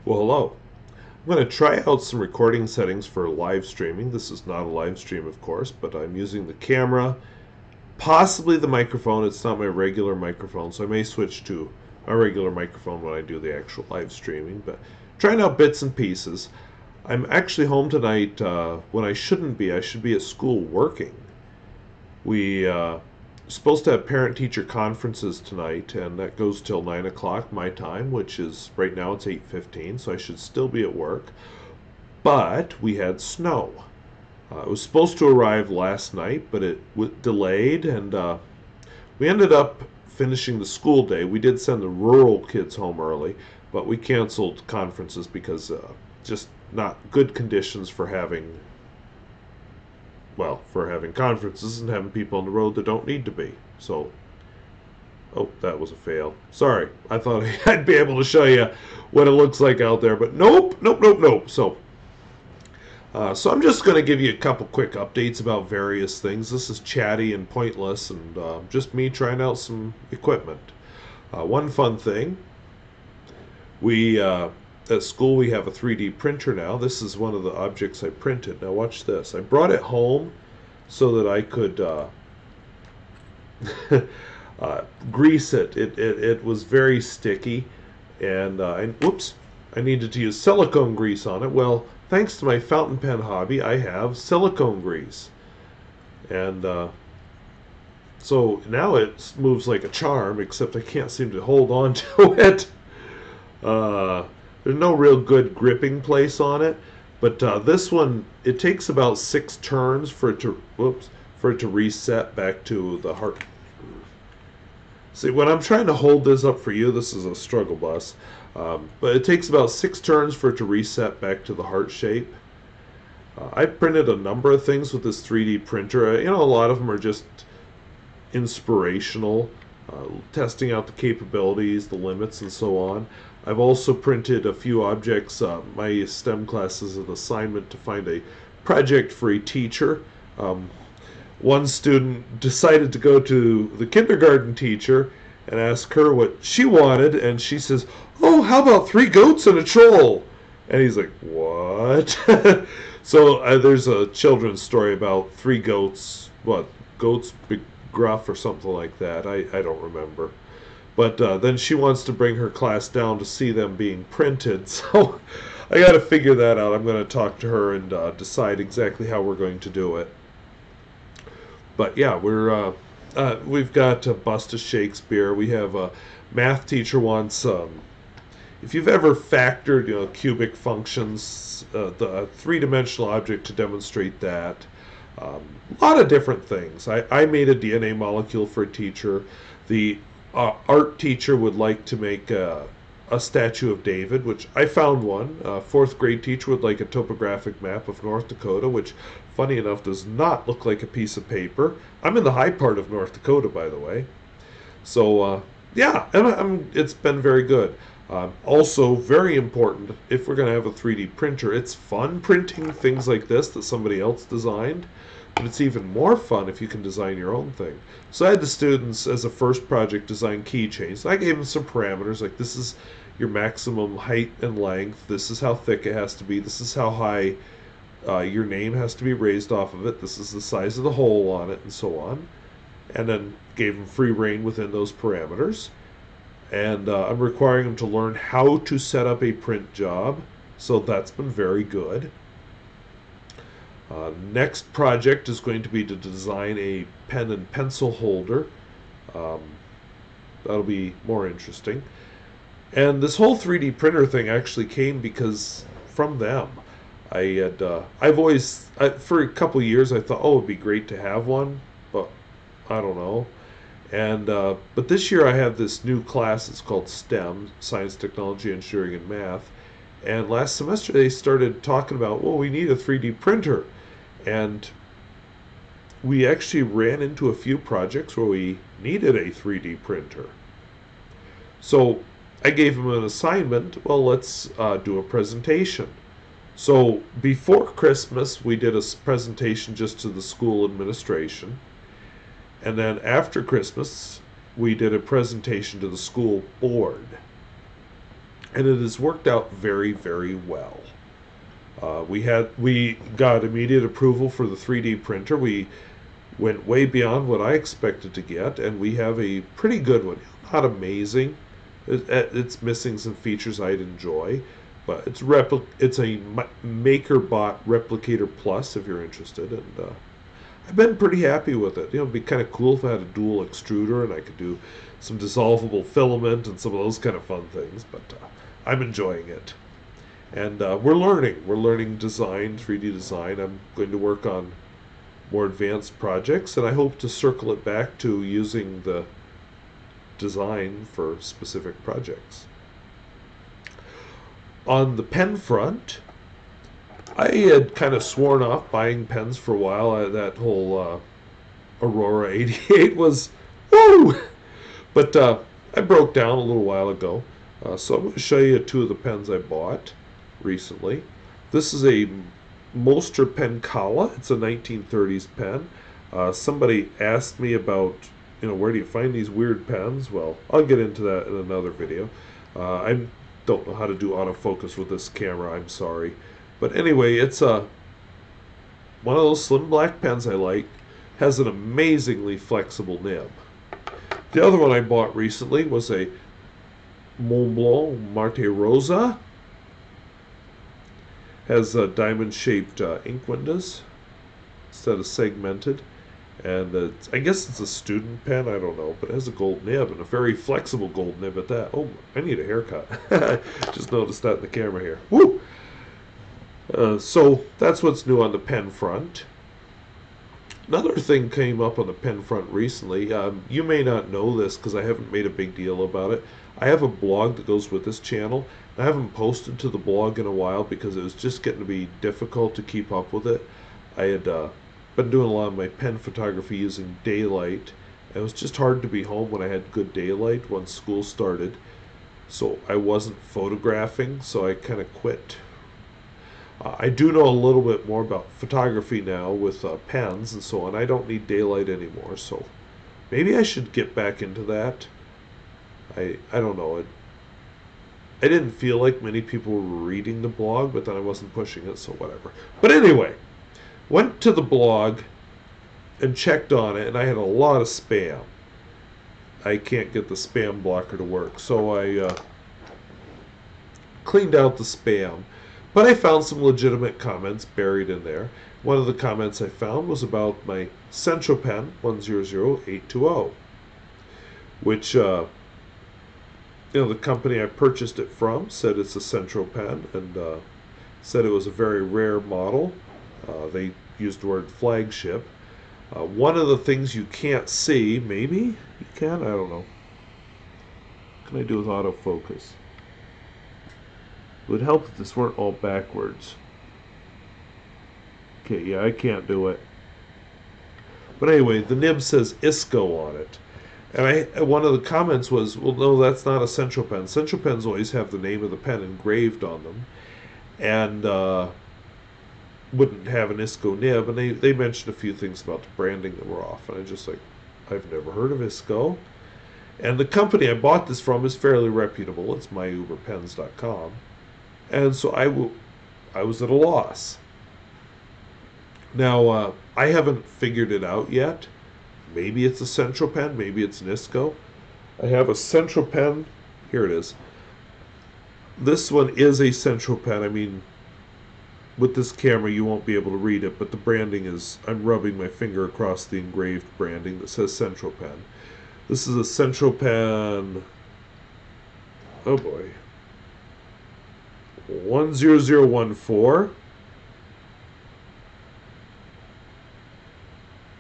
Well, hello. I'm going to try out some recording settings for live streaming. This is not a live stream, of course, but I'm using the camera, possibly the microphone. It's not my regular microphone, so I may switch to a regular microphone when I do the actual live streaming, but trying out bits and pieces. I'm actually home tonight when I shouldn't be. I should be at school working. We supposed to have parent-teacher conferences tonight, and that goes till 9 o'clock my time, which is right now it's 8:15, so I should still be at work. But we had snow. It was supposed to arrive last night, but it delayed, and we ended up finishing the school day. We did send the rural kids home early, but we canceled conferences because just not good conditions for having conferences and having people on the road that don't need to be. So, oh, that was a fail. Sorry, I thought I'd be able to show you what it looks like out there, but nope, nope, nope, nope. So I'm just going to give you a couple quick updates about various things. This is chatty and pointless, and just me trying out some equipment. One fun thing, we at school we have a 3D printer now. This is one of the objects I printed. Now watch this. I brought it home so that I could grease it. It was very sticky, and whoops, I needed to use silicone grease on it. Well, thanks to my fountain pen hobby, I have silicone grease, and so now it moves like a charm, except I can't seem to hold on to it. There's no real good gripping place on it, but this one, it takes about 6 turns for it to reset back to the heart. See, when I'm trying to hold this up for you, this is a struggle bus, but it takes about 6 turns for it to reset back to the heart shape. I printed a number of things with this 3D printer. A lot of them are just inspirational, testing out the capabilities, the limits, and so on. I've also printed a few objects. My STEM class is an assignment to find a project for a teacher. One student decided to go to the kindergarten teacher and ask her what she wanted, and she says, "Oh, how about 3 goats and a troll?" And he's like, "What?" So there's a children's story about 3 goats, goats big gruff or something like that. I don't remember. But then she wants to bring her class down to see them being printed. So I got to figure that out. I'm going to talk to her and decide exactly how we're going to do it. But yeah, we've got a bust of Shakespeare. We have a math teacher wants, if you've ever factored, cubic functions, the 3-dimensional object to demonstrate that. A lot of different things. I made a DNA molecule for a teacher. The art teacher would like to make a statue of David, which I found one. 4th grade teacher would like a topographic map of North Dakota, which, funny enough, does not look like a piece of paper. I'm in the high part of North Dakota, by the way. So, yeah, and it's been very good. Also, very important, if we're going to have a 3D printer, it's fun printing things like this that somebody else designed, but it's even more fun if you can design your own thing. So I had the students, as a first project, design keychains. I gave them some parameters, like this is your maximum height and length, this is how thick it has to be, this is how high your name has to be raised off of it, this is the size of the hole on it, and so on. And then gave them free rein within those parameters. And I'm requiring them to learn how to set up a print job, so that's been very good. Next project is going to be to design a pen and pencil holder. That'll be more interesting. And this whole 3D printer thing actually came from them. I've always, for a couple years, I thought, oh, it'd be great to have one, but I don't know. And but this year I have this new class. It's called STEM, Science, Technology, Engineering, and Math. And last semester they started talking about, well, we need a 3D printer. And we actually ran into a few projects where we needed a 3D printer. So I gave them an assignment. Well, let's do a presentation. So before Christmas, we did a presentation just to the school administration. And then after Christmas, we did a presentation to the school board. and it has worked out very, very well. We got immediate approval for the 3D printer. We went way beyond what I expected to get, and we have a pretty good one. Not amazing. It's missing some features I'd enjoy, but it's a MakerBot Replicator Plus if you're interested, and I've been pretty happy with it. It'd be kind of cool if I had a dual extruder and I could do some dissolvable filament and some of those kind of fun things, but I'm enjoying it. And we're learning. We're learning design, 3D design. I'm going to work on more advanced projects, and I hope to circle it back to using the design for specific projects. On the pen front, I had kind of sworn off buying pens for a while. That whole Aurora 88 was, woo! But I broke down a little while ago. So I'm going to show you two of the pens I bought recently. This is a Moster Pen Kala. It's a 1930s pen. Somebody asked me about, where do you find these weird pens? Well, I'll get into that in another video. I don't know how to do autofocus with this camera. I'm sorry. But anyway, it's one of those slim black pens I like. Has an amazingly flexible nib. The other one I bought recently was a Montblanc Marte Rosa. Has diamond-shaped ink windows instead of segmented, and I guess it's a student pen. I don't know, but it has a gold nib and a very flexible gold nib at that. Oh, I need a haircut. Just noticed that in the camera here. Woo! So that's what's new on the pen front. Another thing came up on the pen front recently. You may not know this because I haven't made a big deal about it. I have a blog that goes with this channel. I haven't posted to the blog in a while because it was just getting to be difficult to keep up with it. I had been doing a lot of my pen photography using daylight. It was just hard to be home when I had good daylight once school started. So I wasn't photographing, so I kind of quit. I do know a little bit more about photography now with pens and so on. I don't need daylight anymore, so maybe I should get back into that. I don't know. I didn't feel like many people were reading the blog, but then I wasn't pushing it, so whatever. But anyway, went to the blog and checked on it, and I had a lot of spam. I can't get the spam blocker to work, so I cleaned out the spam. But I found some legitimate comments buried in there. One of the comments I found was about my Central Pen 100820, which the company I purchased it from said it's a Central Pen and said it was a very rare model. They used the word flagship. One of the things you can't see, maybe you can, I don't know. What can I do with autofocus? It would help if this weren't all backwards. Okay, yeah, I can't do it. But anyway, the nib says ISCO on it. And one of the comments was, well, no, that's not a Central Pen. Central Pens always have the name of the pen engraved on them. And wouldn't have an ISCO nib. And they mentioned a few things about the branding that were off. And I just like, I've never heard of ISCO. And the company I bought this from is fairly reputable. It's myuberpens.com. And so I was at a loss. Now, I haven't figured it out yet. Maybe it's a Central Pen, maybe it's an ISCO. I have a Central Pen. Here it is. This one is a Central Pen. I mean, with this camera you won't be able to read it, but the branding is, I'm rubbing my finger across the engraved branding that says Central Pen. This is a Central Pen, oh boy, 10014.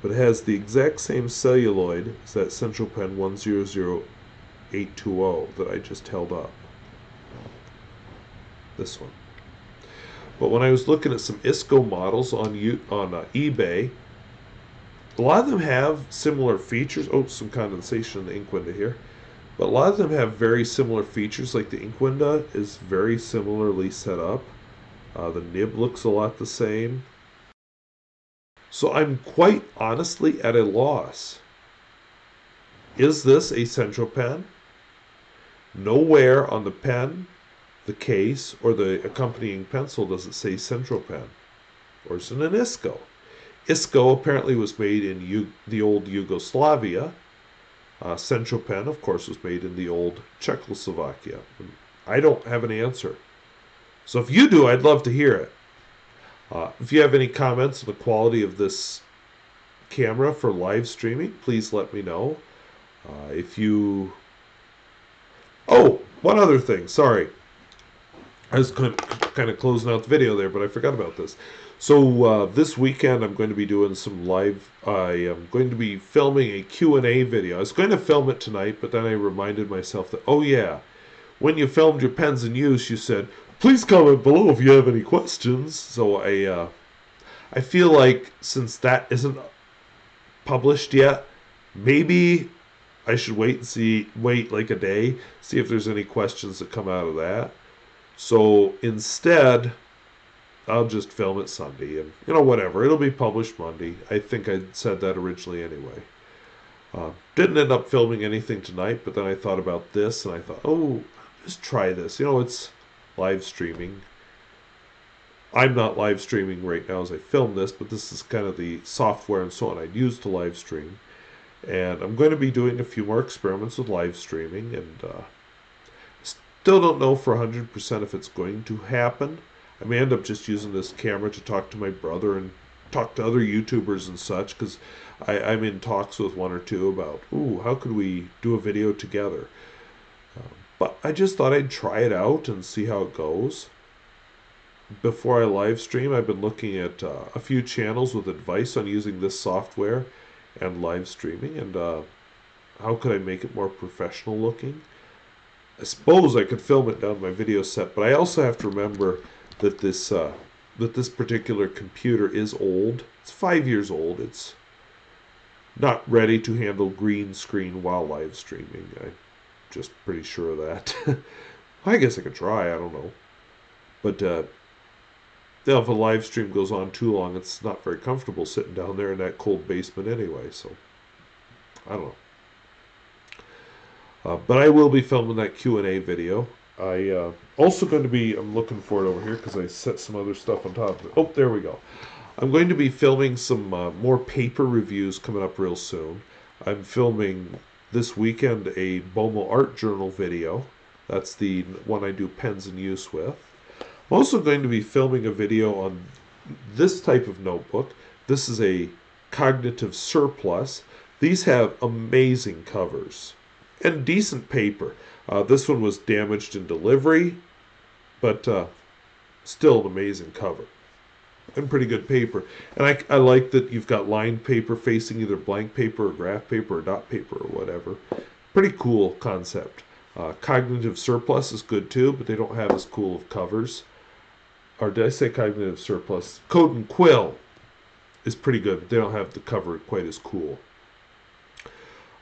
But it has the exact same celluloid as that Central Pen 100820 that I just held up. This one. But when I was looking at some ISCO models on eBay, a lot of them have similar features. Oh, some condensation in the ink window here. But a lot of them have very similar features, like the ink window is very similarly set up. The nib looks a lot the same. So I'm quite honestly at a loss. Is this a Central Pen? Nowhere on the pen the case or the accompanying pencil does it say Central Pen? Or is it an ISCO? ISCO apparently was made in the old Yugoslavia. Central Pen, of course, was made in the old Czechoslovakia. I don't have an answer. So if you do, I'd love to hear it. If you have any comments on the quality of this camera for live streaming, please let me know. If you... Oh, one other thing. Sorry. I was kind of closing out the video there, but I forgot about this. So this weekend I'm going to be doing some live... I am going to be filming a Q&A video. I was going to film it tonight, but then I reminded myself that, oh yeah, when you filmed your pens in use, you said, please comment below if you have any questions. So I feel like since that isn't published yet, maybe I should wait like a day, see if there's any questions that come out of that. So instead, I'll just film it Sunday, and whatever. It'll be published Monday. I think I said that originally anyway. Didn't end up filming anything tonight, but then I thought about this, and I thought, oh, just try this. It's live streaming. I'm not live streaming right now as I film this, but this is kind of the software and so on I'd use to live stream. And I'm going to be doing a few more experiments with live streaming, and still don't know for 100% if it's going to happen. I may end up just using this camera to talk to my brother and talk to other YouTubers and such, because I'm in talks with one or two about, ooh, how could we do a video together? But I just thought I'd try it out and see how it goes. Before I live stream, I've been looking at a few channels with advice on using this software and live streaming, and how could I make it more professional looking. I suppose I could film it down my video set, but I also have to remember that this particular computer is old. It's 5 years old. It's not ready to handle green screen while live streaming. I'm just pretty sure of that. I guess I could try. I don't know. But if a live stream goes on too long, it's not very comfortable sitting down there in that cold basement anyway. So I don't know. But I will be filming that Q&A video. I also going to be, I'm looking for it over here because I set some other stuff on top of it. Oh, there we go. I'm going to be filming some more paper reviews coming up real soon. I'm filming this weekend a Bomo Art Journal video. That's the one I do pens in use with. I'm also going to be filming a video on this type of notebook. This is a Cognitive Surplus. These have amazing covers and decent paper. This one was damaged in delivery, but still an amazing cover and pretty good paper. And I like that you've got lined paper facing either blank paper or graph paper or dot paper or whatever. Pretty cool concept. Cognitive Surplus is good too, but they don't have as cool of covers. Or did I say Cognitive Surplus? Code and Quill is pretty good, but they don't have the cover quite as cool.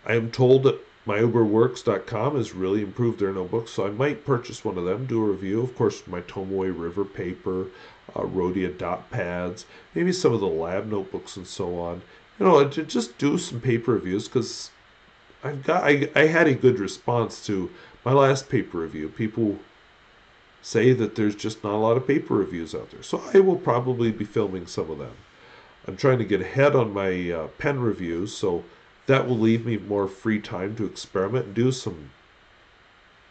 I am told that myuberworks.com has really improved their notebooks, so I might purchase one of them, do a review. Of course, my Tomoe River paper, Rhodia dot pads, maybe some of the lab notebooks and so on. Just do some paper reviews, because I had a good response to my last paper review. People say that there's just not a lot of paper reviews out there, so I will probably be filming some of them. I'm trying to get ahead on my pen reviews, so that will leave me more free time to experiment and do some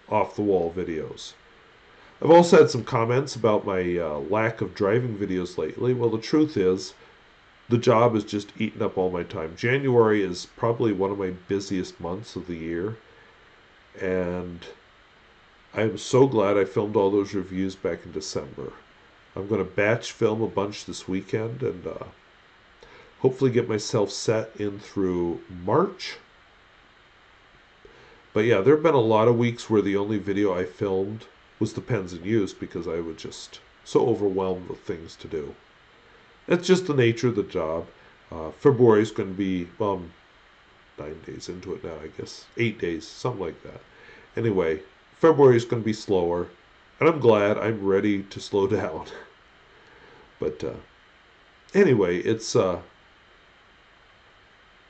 off-the-wall videos. I've also had some comments about my lack of driving videos lately. Well, the truth is, the job has just eaten up all my time. January is probably one of my busiest months of the year, and I'm so glad I filmed all those reviews back in December. I'm going to batch film a bunch this weekend and hopefully get myself set in through March. But yeah, there have been a lot of weeks where the only video I filmed was the pens in use because I was just so overwhelmed with things to do. That's just the nature of the job. February is going to be, 9 days into it now, I guess. 8 days, something like that. Anyway, February is going to be slower, and I'm glad. I'm ready to slow down. But anyway, it's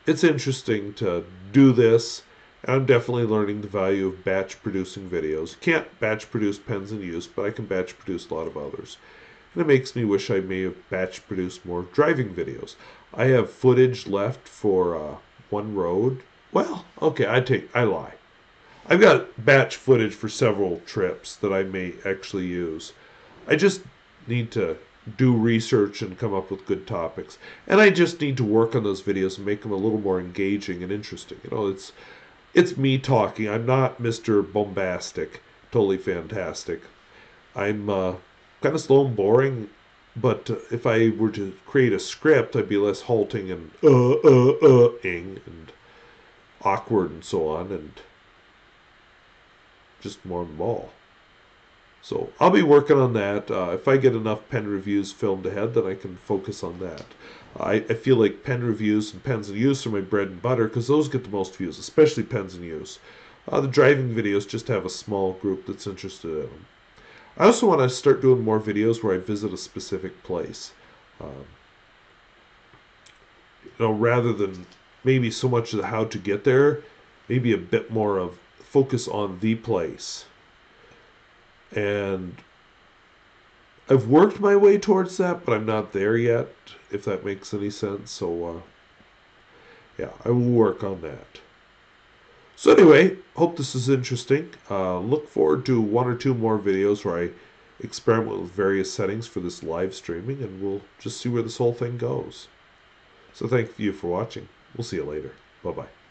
interesting to do this And I'm definitely learning the value of batch producing videos. Can't batch produce pens in use, but I can batch produce a lot of others. And it makes me wish I may have batch produced more driving videos. I have footage left for one road. Well, okay, I lie. I've got batch footage for several trips that I may actually use. I just need to do research and come up with good topics. And I just need to work on those videos and make them a little more engaging and interesting. It's me talking. I'm not Mr. Bombastic, totally fantastic. I'm kind of slow and boring, but if I were to create a script, I'd be less halting and ing and awkward and so on, and just more on the ball. So I'll be working on that. If I get enough pen reviews filmed ahead, then I can focus on that. I feel like pen reviews and pens in use are my bread and butter because those get the most views, especially pens in use. The driving videos just have a small group that's interested in them. I also want to start doing more videos where I visit a specific place. Um, rather than maybe so much of the how to get there, maybe a bit more of focus on the place. And I've worked my way towards that, but I'm not there yet, if that makes any sense. So, yeah, I will work on that. So anyway, hope this is interesting. Look forward to one or two more videos where I experiment with various settings for this live streaming, and we'll just see where this whole thing goes. So thank you for watching. We'll see you later. Bye-bye.